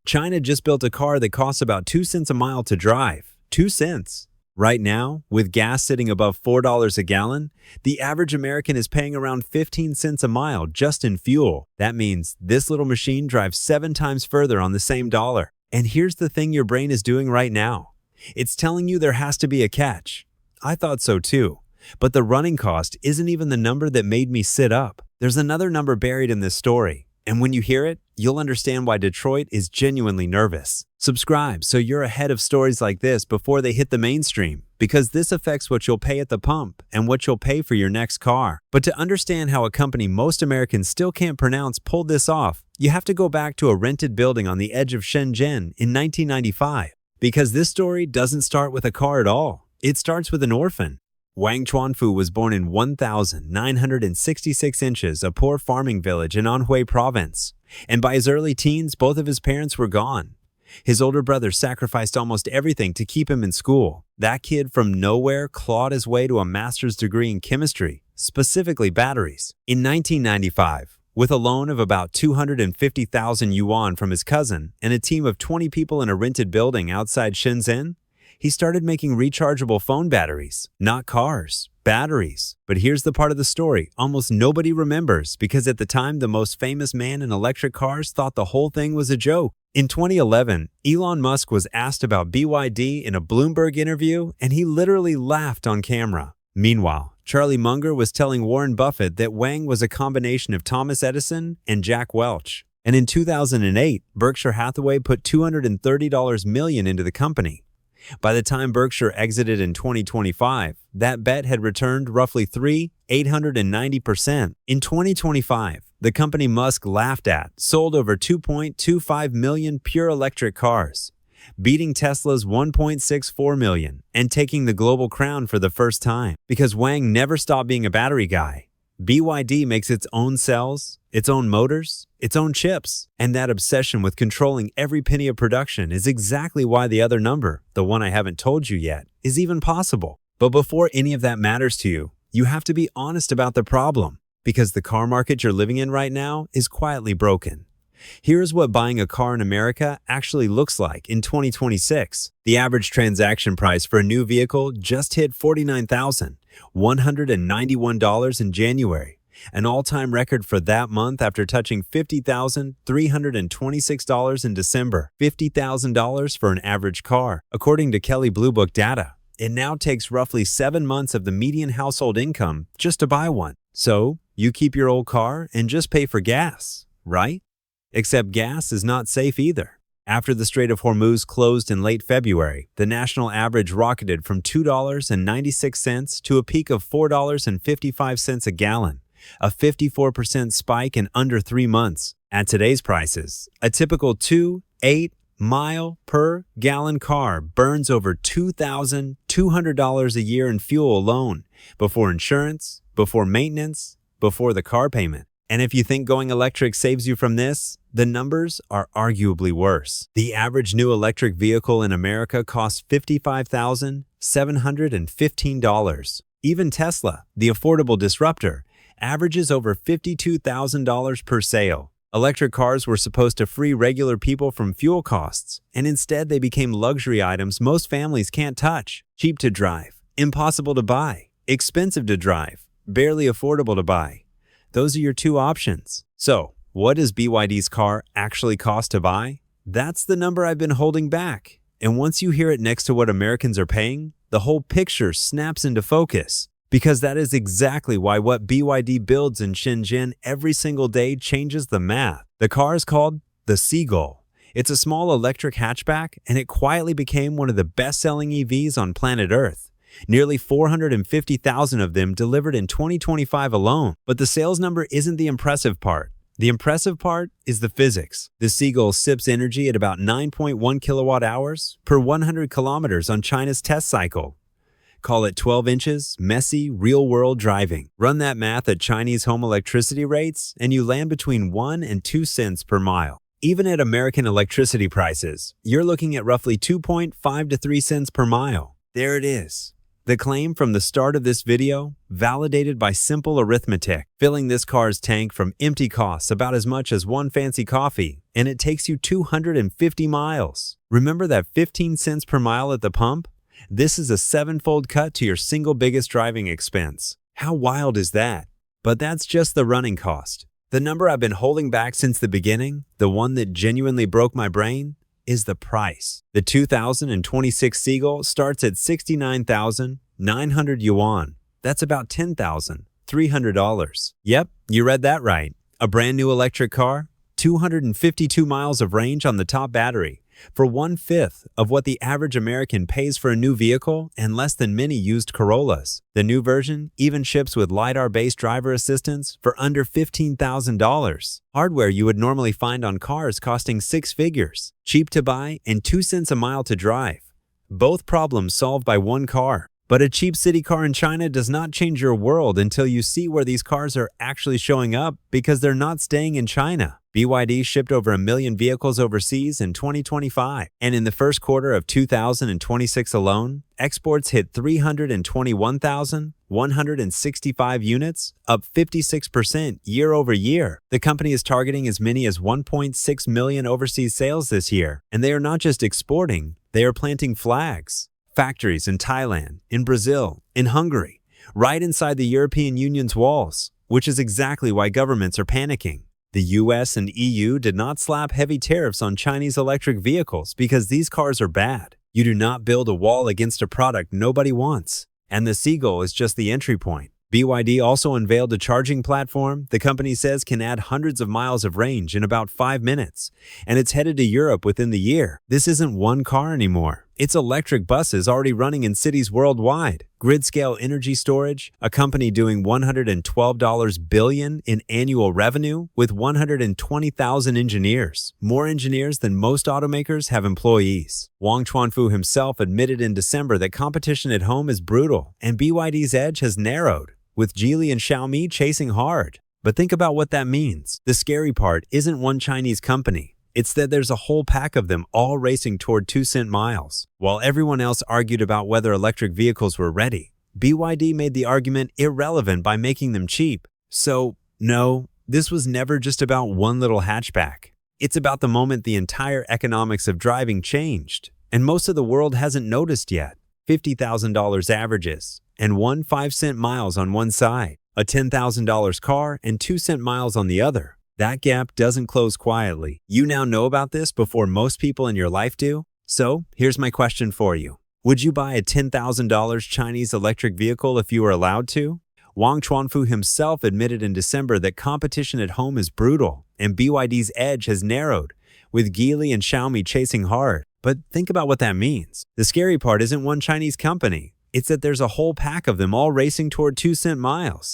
China just built a car that costs about 2 cents a mile to drive. 2 cents. Right now, with gas sitting above $4 a gallon, the average American is paying around 15 cents a mile just in fuel. That means this little machine drives 7 times further on the same dollar. And here's the thing your brain is doing right now. It's telling you there has to be a catch. I thought so too. But the running cost isn't even the number that made me sit up. There's another number buried in this story. And when you hear it, you'll understand why Detroit is genuinely nervous. Subscribe so you're ahead of stories like this before they hit the mainstream, because this affects what you'll pay at the pump and what you'll pay for your next car. But to understand how a company most Americans still can't pronounce pulled this off, you have to go back to a rented building on the edge of Shenzhen in 1995. Because this story doesn't start with a car at all. It starts with an orphan. Wang Chuanfu was born in 1,966 inches, a poor farming village in Anhui province. And by his early teens, both of his parents were gone. His older brother sacrificed almost everything to keep him in school. That kid from nowhere clawed his way to a master's degree in chemistry, specifically batteries. In 1995, with a loan of about 250,000 yuan from his cousin and a team of 20 people in a rented building outside Shenzhen, he started making rechargeable phone batteries. Not cars, batteries. But here's the part of the story almost nobody remembers, because at the time the most famous man in electric cars thought the whole thing was a joke. In 2011, Elon Musk was asked about BYD in a Bloomberg interview, and he literally laughed on camera. Meanwhile, Charlie Munger was telling Warren Buffett that Wang was a combination of Thomas Edison and Jack Welch. And in 2008, Berkshire Hathaway put $230 million into the company. By the time Berkshire exited in 2025, that bet had returned roughly 890%. In 2025, the company Musk laughed at sold over 2.25 million pure electric cars, beating Tesla's 1.64 million and taking the global crown for the first time. Because Wang never stopped being a battery guy. BYD makes its own cells, its own motors, its own chips, and that obsession with controlling every penny of production is exactly why the other number, the one I haven't told you yet, is even possible. But before any of that matters to you, you have to be honest about the problem, because the car market you're living in right now is quietly broken. Here's what buying a car in America actually looks like in 2026. The average transaction price for a new vehicle just hit $49,191 in January, an all-time record for that month after touching $50,326 in December. $50,000 for an average car. According to Kelley Blue Book data, it now takes roughly 7 months of the median household income just to buy one. So, you keep your old car and just pay for gas, right? Except gas is not safe either. After the Strait of Hormuz closed in late February, the national average rocketed from $2.96 to a peak of $4.55 a gallon, a 54% spike in under 3 months. At today's prices, a typical 2.8 mile per gallon car burns over $2,200 a year in fuel alone, before insurance, before maintenance, before the car payment. And if you think going electric saves you from this, the numbers are arguably worse. The average new electric vehicle in America costs $55,715. Even Tesla, the affordable disruptor, averages over $52,000 per sale. Electric cars were supposed to free regular people from fuel costs, and instead they became luxury items most families can't touch. Cheap to drive, impossible to buy, expensive to drive, barely affordable to buy. Those are your two options. So, what does BYD's car actually cost to buy? That's the number I've been holding back. And once you hear it next to what Americans are paying, the whole picture snaps into focus. Because that is exactly why what BYD builds in Shenzhen every single day changes the math. The car is called the Seagull. It's a small electric hatchback, and it quietly became one of the best-selling EVs on planet Earth. Nearly 450,000 of them delivered in 2025 alone. But the sales number isn't the impressive part. The impressive part is the physics. The Seagull sips energy at about 9.1 kilowatt hours per 100 kilometers on China's test cycle. Call it 12 inches, messy, real-world driving. Run that math at Chinese home electricity rates, and you land between 1 and 2 cents per mile. Even at American electricity prices, you're looking at roughly 2.5 to 3 cents per mile. There it is. The claim from the start of this video, validated by simple arithmetic. Filling this car's tank from empty costs about as much as one fancy coffee, and it takes you 250 miles. Remember that 15 cents per mile at the pump? This is a seven-fold cut to your single biggest driving expense. How wild is that? But that's just the running cost. The number I've been holding back since the beginning, the one that genuinely broke my brain, is the price. The 2026 Seagull starts at 69,900 yuan. That's about $10,300. Yep, you read that right. A brand new electric car, 252 miles of range on the top battery, for 1/5 of what the average American pays for a new vehicle and less than many used Corollas. The new version even ships with LiDAR-based driver assistance for under $15,000. Hardware you would normally find on cars costing six figures, cheap to buy and 2 cents a mile to drive. Both problems solved by one car. But a cheap city car in China does not change your world until you see where these cars are actually showing up, because they're not staying in China. BYD shipped over 1 million vehicles overseas in 2025, and in the first quarter of 2026 alone, exports hit 321,165 units, up 56% year over year. The company is targeting as many as 1.6 million overseas sales this year, and they are not just exporting, they are planting flags. Factories in Thailand, in Brazil, in Hungary, right inside the European Union's walls, which is exactly why governments are panicking. The US and EU did not slap heavy tariffs on Chinese electric vehicles because these cars are bad. You do not build a wall against a product nobody wants. And the Seagull is just the entry point. BYD also unveiled a charging platform the company says can add hundreds of miles of range in about 5 minutes, and it's headed to Europe within the year. This isn't one car anymore. It's electric buses already running in cities worldwide. Grid-scale energy storage, a company doing $112 billion in annual revenue with 120,000 engineers. More engineers than most automakers have employees. Wang Chuanfu himself admitted in December that competition at home is brutal, and BYD's edge has narrowed, with Geely and Xiaomi chasing hard. But think about what that means. The scary part isn't one Chinese company. It's that there's a whole pack of them all racing toward 2-cent miles. While everyone else argued about whether electric vehicles were ready, BYD made the argument irrelevant by making them cheap. So, no, this was never just about one little hatchback. It's about the moment the entire economics of driving changed, and most of the world hasn't noticed yet. $50,000 averages, and 5-cent miles on one side, a $10,000 car and 2-cent miles on the other. That gap doesn't close quietly. You now know about this before most people in your life do. So, here's my question for you. Would you buy a $10,000 Chinese electric vehicle if you were allowed to? Wang Chuanfu himself admitted in December that competition at home is brutal, and BYD's edge has narrowed, with Geely and Xiaomi chasing hard. But think about what that means. The scary part isn't one Chinese company. It's that there's a whole pack of them all racing toward 2-cent miles.